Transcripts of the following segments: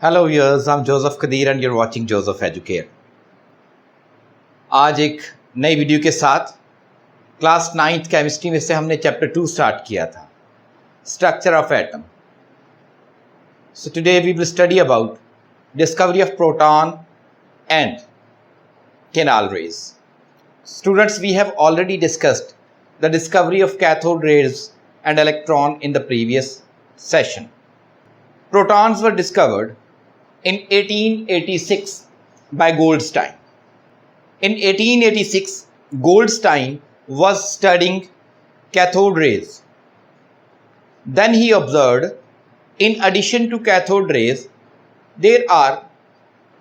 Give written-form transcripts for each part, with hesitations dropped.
Hello viewers, I'm Joseph Kadir and you're watching Joseph Educare. आज एक नई वीडियो के साथ क्लास 9th केमिस्ट्री में से हमने चैप्टर 2 स्टार्ट किया था, structure of atom. So today we will study about discovery of proton and canal rays. Students, we have already discussed the discovery of cathode rays and electron in the previous session. Protons were discovered in 1886 by Goldstein. In 1886, Goldstein was studying cathode rays. Then he observed, in addition to cathode rays, there are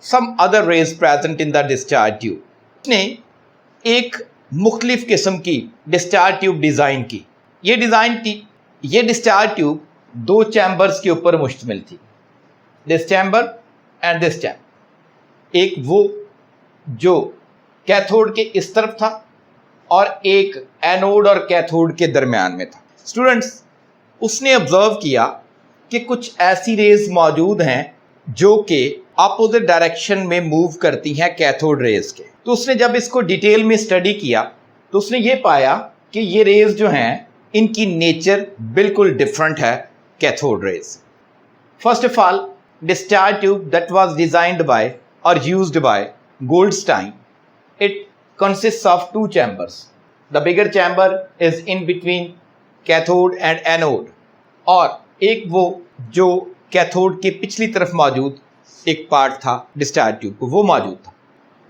some other rays present in the discharge tube. उसने एक मुख्तलिफ किस्म की discharge tube design की। ये discharge tube दो chambers के ऊपर मुश्तमिल थी, this chamber and this chamber. एक वो जो कैथोड के इस तरफ था और एक एनोड और कैथोड के दरमियान में था। स्टूडेंट्स, उसने ऑब्जर्व किया कि कुछ ऐसी रेज मौजूद हैं जो कि अपोजिट डायरेक्शन में मूव करती हैं कैथोड रेज के। तो उसने जब इसको डिटेल में स्टडी किया तो उसने ये पाया कि ये रेज जो हैं इनकी नेचर बिल्कुल डिफरेंट है cathode rays. First of all, discharge tube that was designed by और used by Goldstein, it consists of two chambers. The bigger chamber is in between cathode and anode, और एक वो जो कैथोड के पिछली तरफ मौजूद एक पार्ट था डिस्चार्ज ट्यूब को, वो मौजूद था।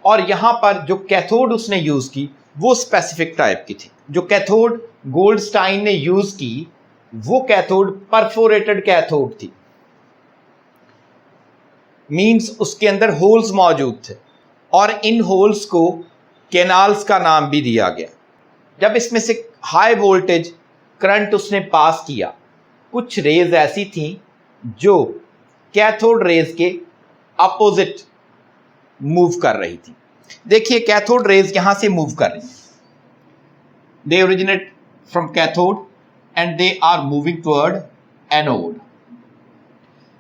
और यहाँ पर जो कैथोड उसने यूज़ की वो स्पेसिफिक टाइप की थी। जो कैथोड गोल्डस्टाइन ने यूज़ की वो कैथोड परफोरेटेड कैथोड थी, मींस उसके अंदर होल्स मौजूद थे और इन होल्स को कैनाल्स का नाम भी दिया गया। जब इसमें से हाई वोल्टेज करंट उसने पास किया, कुछ रेज ऐसी थी जो कैथोड रेज के अपोजिट मूव कर रही थी। देखिए, कैथोड रेज यहां से मूव कर रही हैं, they originate from cathode and they are moving toward anode.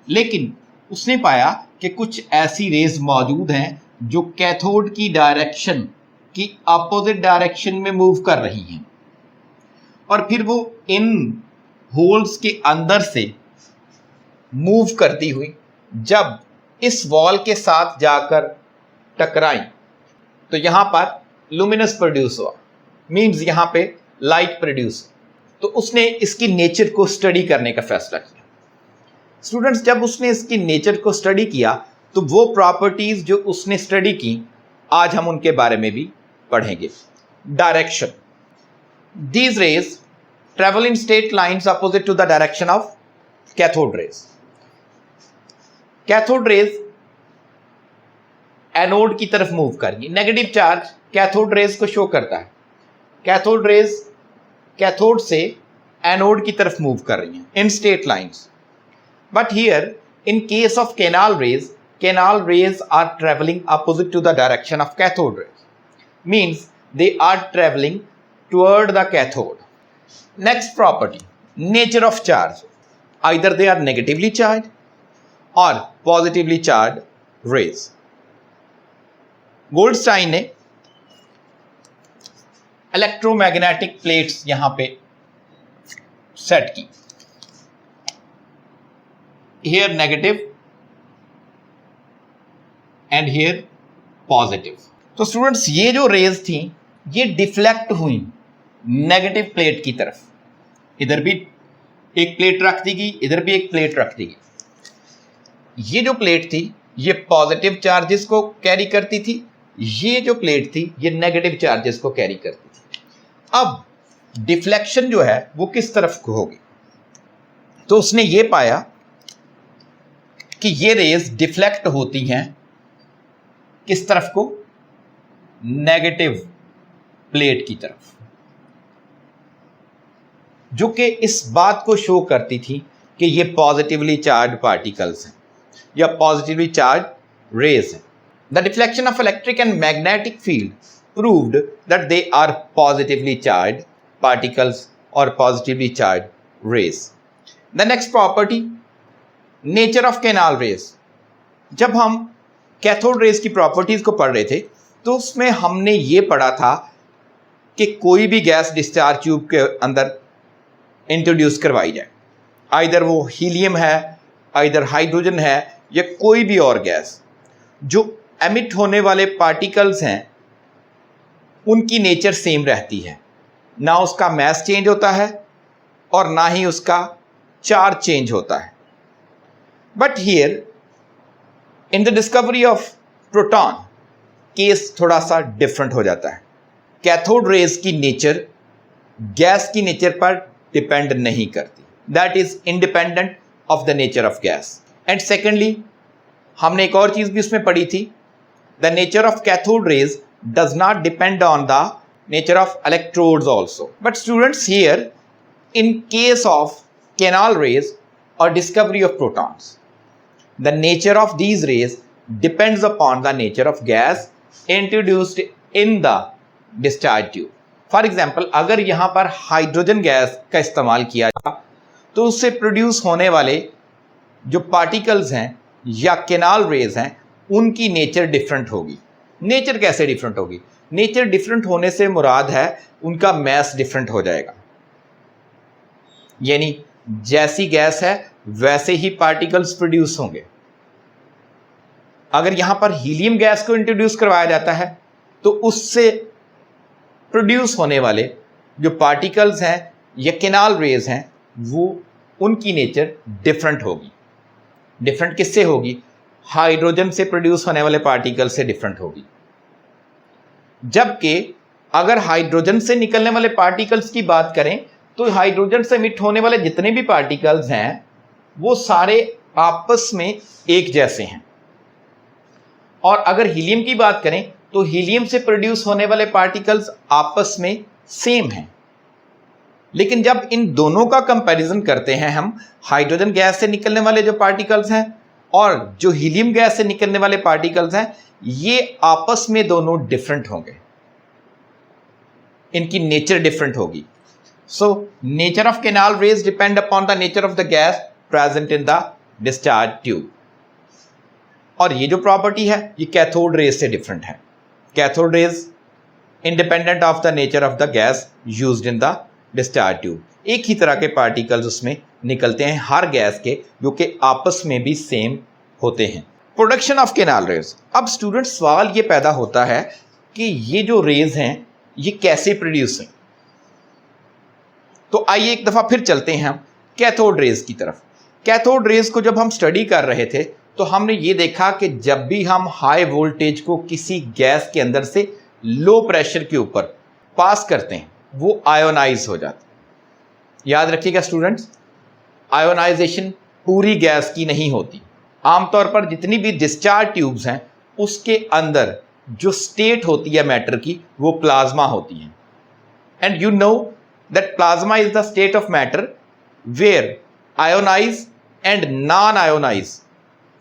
लेकिन उसने पाया कि कुछ ऐसी रेज मौजूद हैं जो कैथोड की डायरेक्शन की अपोजिट डायरेक्शन में मूव कर रही हैं, और फिर वो इन होल्स के अंदर से मूव करती हुई जब इस वॉल के साथ जाकर टकराई तो यहां पर लुमिनस प्रोड्यूस हुआ, मींस यहां पे लाइट प्रोड्यूस। तो उसने इसकी नेचर को स्टडी करने का फैसला किया। स्टूडेंट्स, जब उसने इसकी नेचर को स्टडी किया तो वो प्रॉपर्टीज जो उसने स्टडी की आज हम उनके बारे में भी पढ़ेंगे। Direction, these rays travel in straight lines opposite to the direction of cathode rays. Cathode rays anode की तरफ मूव करेंगी। नेगेटिव चार्ज कैथोड रेज को शो करता है। कैथोड रेज कैथोड से एनोड की तरफ मूव कर रही हैं in straight lines. But here in case of canal rays are travelling opposite to the direction of cathode rays, means they are travelling toward the cathode. Next property, nature of charge, either they are negatively charge और positively charge rays. Goldstein ने electromagnetic plates यहां पे set की, here negative and here positive. तो students, ये जो raise थी ये डिफ्लेक्ट हुई नेगेटिव प्लेट की तरफ। इधर भी एक प्लेट रख दी गई, इधर भी एक प्लेट रख दी गई। ये जो प्लेट थी ये पॉजिटिव चार्जेस को कैरी करती थी, ये जो प्लेट थी ये नेगेटिव चार्जेस को कैरी करती थी। अब डिफ्लेक्शन जो है वो किस तरफ को होगी, तो उसने ये पाया कि ये रेज डिफ्लेक्ट होती हैं किस तरफ को, नेगेटिव प्लेट की तरफ, जो कि इस बात को शो करती थी कि ये पॉजिटिवली चार्ज पार्टिकल्स हैं या पॉजिटिवली चार्ज रेज हैं। The deflection of electric and magnetic field proved that they are positively charge particles और positively charge rays. The next property, nature of canal rays. जब हम कैथोड रेज की properties को पढ़ रहे थे तो उसमें हमने ये पढ़ा था कि कोई भी गैस डिस्चार्ज ट्यूब के अंदर इंट्रोड्यूस करवाई जाए, आइदर वो हीलियम है, आइदर हाइड्रोजन है, या कोई भी और गैस, जो एमिट होने वाले पार्टिकल्स हैं उनकी नेचर सेम रहती है, ना उसका मास चेंज होता है और ना ही उसका चार्ज चेंज होता है। But here in the discovery of proton case थोड़ा सा डिफरेंट हो जाता है। कैथोड रेज की नेचर गैस की नेचर पर डिपेंड नहीं करती, that is independent of the nature of gas. And secondly हमने एक और चीज़ भी उसमें पढ़ी थी, the nature of cathode raise does not depend on the nature of electrodes also. But students, here in case of canal rays or discovery of protons, the nature of these rays depends upon the nature of gas introduced in the discharge tube. For example, अगर यहाँ पर hydrogen gas का इस्तेमाल किया जाए तो उससे produce होने वाले जो पार्टिकल्स हैं या केनाल रेज हैं उनकी नेचर डिफरेंट होगी। नेचर कैसे डिफरेंट होगी? नेचर डिफरेंट होने से मुराद है उनका मास डिफरेंट हो जाएगा, यानी जैसी गैस है वैसे ही पार्टिकल्स प्रोड्यूस होंगे। अगर यहां पर हीलियम गैस को इंट्रोड्यूस करवाया जाता है तो उससे प्रोड्यूस होने वाले जो पार्टिकल्स हैं या केनाल रेज हैं वो उनकी नेचर डिफरेंट होगी। डिफरेंट किससे होगी? हाइड्रोजन से प्रोड्यूस होने वाले पार्टिकल से डिफरेंट होगी। जबकि अगर हाइड्रोजन से निकलने वाले पार्टिकल्स की बात करें तो हाइड्रोजन से मिट होने वाले जितने भी पार्टिकल्स हैं वो सारे आपस में एक जैसे हैं। और अगर हीलियम की बात करें तो हीलियम से प्रोड्यूस होने वाले पार्टिकल्स आपस में सेम हैं। लेकिन जब इन दोनों का कंपैरिजन करते हैं हम, हाइड्रोजन गैस से निकलने वाले जो पार्टिकल्स हैं और जो हीलियम गैस से निकलने वाले पार्टिकल्स हैं, ये आपस में दोनों डिफरेंट होंगे, इनकी नेचर डिफरेंट होगी। So nature of canal raise depend upon the nature of the gas present in the discharge tube. और ये जो प्रॉपर्टी है ये कैथोड रेज से डिफरेंट है। Cathode raise independent of the nature of the gas used in the discharge tube. एक ही तरह के पार्टिकल्स उसमें निकलते हैं हर गैस के, जो कि आपस में भी सेम होते हैं। Production of canal raise. अब स्टूडेंट सवाल ये पैदा होता है कि ये जो रेज हैं ये कैसे प्रोड्यूस हैं। तो आइए एक दफ़ा फिर चलते हैं हम कैथोड रेज की तरफ। कैथोड रेज को जब हम स्टडी कर रहे थे तो हमने ये देखा कि जब भी हम हाई वोल्टेज को किसी गैस के अंदर से लो प्रेशर के ऊपर पास करते हैं वो आयोनाइज हो जाता है। याद रखिएगा स्टूडेंट्स, आयोनाइजेशन पूरी गैस की नहीं होती। आमतौर पर जितनी भी डिस्चार्ज ट्यूब्स हैं उसके अंदर जो स्टेट होती है मैटर की वो प्लाज्मा होती है। And you know that plasma is the state of matter where ionise and non ionise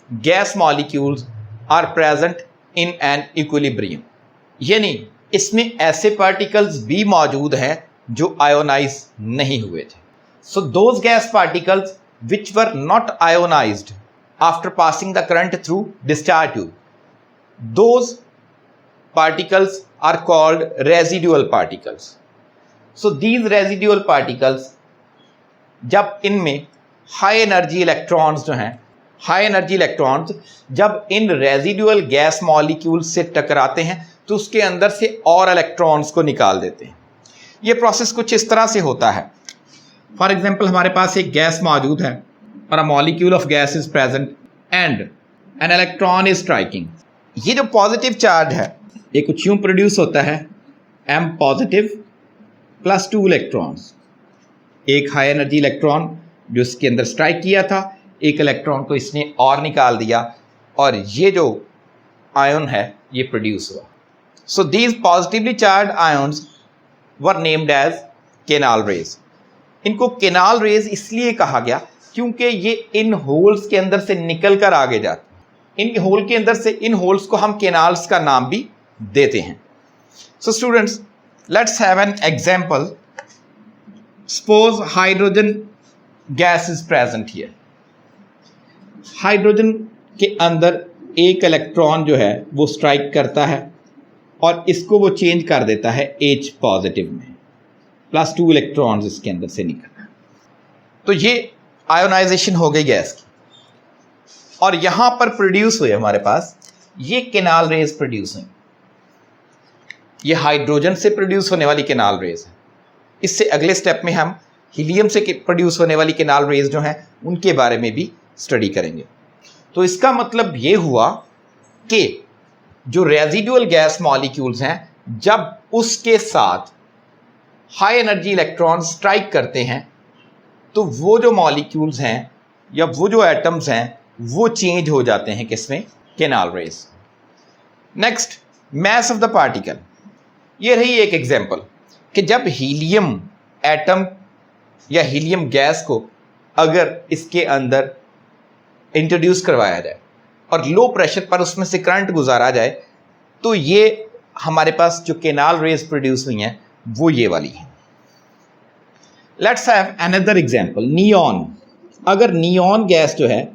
gas molecules are present in an equilibrium. यानी इसमें ऐसे पार्टिकल्स भी मौजूद हैं जो आयोनाइज नहीं हुए थे। So those gas particles which were not ionised after passing the current through discharge tube, those particles are called residual particles. So these residual particles, जब इनमें हाई एनर्जी इलेक्ट्रॉन्स जो हैं, हाई एनर्जी इलेक्ट्रॉन्स जब इन residual gas molecules से टकराते हैं तो उसके अंदर से और इलेक्ट्रॉन्स को निकाल देते हैं। ये प्रोसेस कुछ इस तरह से होता है। फॉर एग्जाम्पल, हमारे पास एक गैस मौजूद है और a molecule of gas is present and an electron is striking. ये जो पॉजिटिव चार्ज है ये कुछ यूं प्रोड्यूस होता है, m पॉजिटिव प्लस 2 इलेक्ट्रॉन्स। एक हाई एनर्जी इलेक्ट्रॉन जो इसके अंदर स्ट्राइक किया था, एक इलेक्ट्रॉन को इसने और निकाल दिया और ये जो आयन है ये प्रोड्यूस हुआ। So these positively charged ions were named as canal rays. इनको केनाल रेज इसलिए कहा गया क्योंकि ये इन होल्स के अंदर से निकल कर आगे जाते हैं। इन होल के अंदर से, इन होल्स को हम केनाल्स का नाम भी देते हैं। So students, let's have an example. Suppose hydrogen gas is present here. Hydrogen के अंदर एक इलेक्ट्रॉन जो है वो स्ट्राइक करता है और इसको वो चेंज कर देता है H पॉजिटिव में, +2 इलेक्ट्रॉन्स इसके अंदर से निकलना। तो ये आयोनाइजेशन हो गई गैस की, और यहां पर प्रोड्यूस हुए हमारे पास ये केनाल रेज प्रोड्यूस हुई। ये हाइड्रोजन से प्रोड्यूस होने वाली केनाल रेज है। इससे अगले स्टेप में हम हीलियम से प्रोड्यूस होने वाली केनाल रेज जो हैं उनके बारे में भी स्टडी करेंगे। तो इसका मतलब ये हुआ कि जो रेजिडुअल गैस मॉलिक्यूल्स हैं, जब उसके साथ हाई एनर्जी इलेक्ट्रॉन स्ट्राइक करते हैं तो वो जो मॉलिक्यूल्स हैं या वो जो एटम्स हैं वो चेंज हो जाते हैं किसमें? Canal raise. Next, mass of the particle. ये रही एक एग्जांपल कि जब हीलियम एटम या हीलियम गैस को अगर इसके अंदर इंट्रोड्यूस करवाया जाए और लो प्रेशर पर उसमें से करंट गुजारा जाए तो ये हमारे पास जो केनाल रेज प्रोड्यूस हुई हैं वो ये वाली हैं। Let's have another example, neon. अगर नियॉन गैस जो है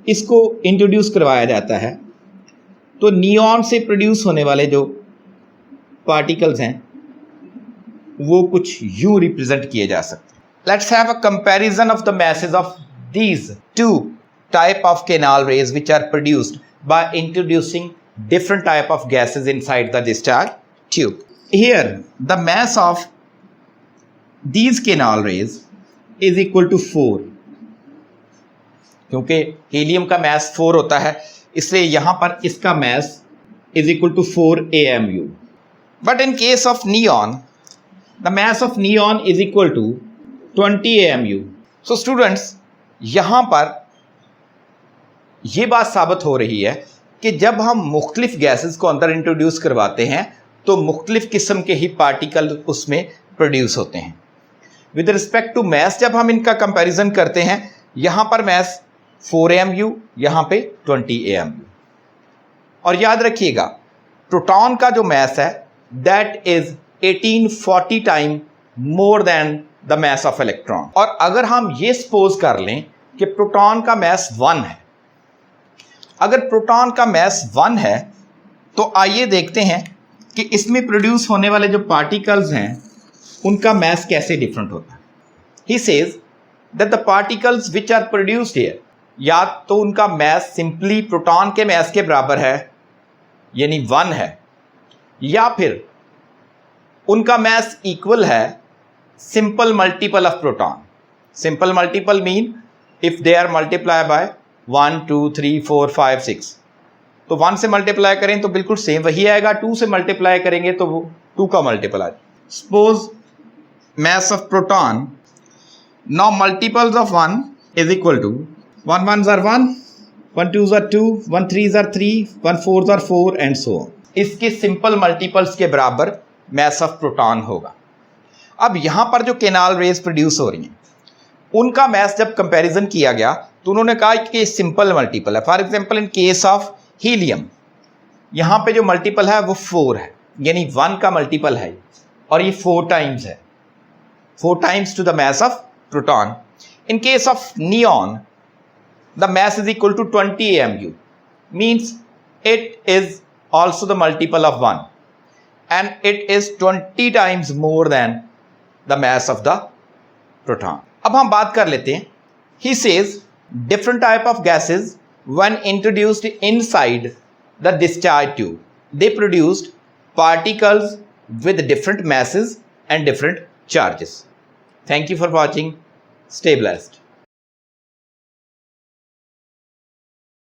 इसको इंट्रोड्यूस करवाया जाता है तो नियॉन से प्रोड्यूस होने वाले जो पार्टिकल्स हैं वो कुछ यूं रिप्रेजेंट किए जा सकते हैं। Let's have a comparison of the message of these two type of canal rays which are produced by introducing different type of gases inside the discharge tube. Here the mass of these canal rays is equal to 4, क्योंकि helium का मास 4 होता है इसलिए यहां पर इसका मास is equal to 4 AMU. But in case of neon, the mass of neon is equal to 20 AMU. So students, यहां पर यह बात साबित हो रही है कि जब हम मुख्तलिफ गैसेस को अंदर इंट्रोड्यूस करवाते हैं तो मुख्तलिफ किस्म के ही पार्टिकल उसमें प्रोड्यूस होते हैं। विद रिस्पेक्ट टू मैस जब हम इनका कंपैरिजन करते हैं, यहां पर मैस 4 AMU, यहां पे 20 AMU। और याद रखिएगा प्रोटॉन का जो मैस है that is 1840 time more than the mass of electron. और अगर हम ये सपोज कर लें कि प्रोटॉन का मैस 1 है, अगर प्रोटॉन का मैस 1 है तो आइए देखते हैं कि इसमें प्रोड्यूस होने वाले जो पार्टिकल्स हैं उनका मैस कैसे डिफरेंट होता है। He says that the particles which are produced here, या तो उनका मैस सिंपली प्रोटॉन के मैस के बराबर है यानी 1 है, या फिर उनका मैस इक्वल है simple multiple of proton. Simple multiple mean if they are multiply by 1 2 3 4 5 6, तो 1 से मल्टीप्लाई करें तो बिल्कुल सेम वही आएगा, 2 से मल्टीप्लाई करेंगे तो वो 2 का मल्टीपल आ जाए। Suppose mass of proton, now multiples of 1 is equal to 1 1s are 1, 1 2s are 2, 1 3s are 3, 1 4s are 4 and so on। इसके सिंपल मल्टीपल्स के बराबर mass of proton होगा। अब यहां पर जो केनाल रेज प्रोड्यूस हो रही हैं उनका मैस जब कंपैरिजन किया गया तो उन्होंने कहा कि सिंपल मल्टीपल है। For example in case of helium यहां पे जो मल्टीपल है वो 4 है, यानी 1 का मल्टीपल है और ये 4 टाइम्स है, 4 times to the mass of proton. In case of neon, the mass is equal to 20 AMU, means it is also the multiple of 1 and it is 20 times more than the mass of the proton. अब हम बात कर लेते हैं। He says different type of gases when introduced inside the discharge tube, they produced particles with different masses and different charges. Thank you for watching. Stay blessed.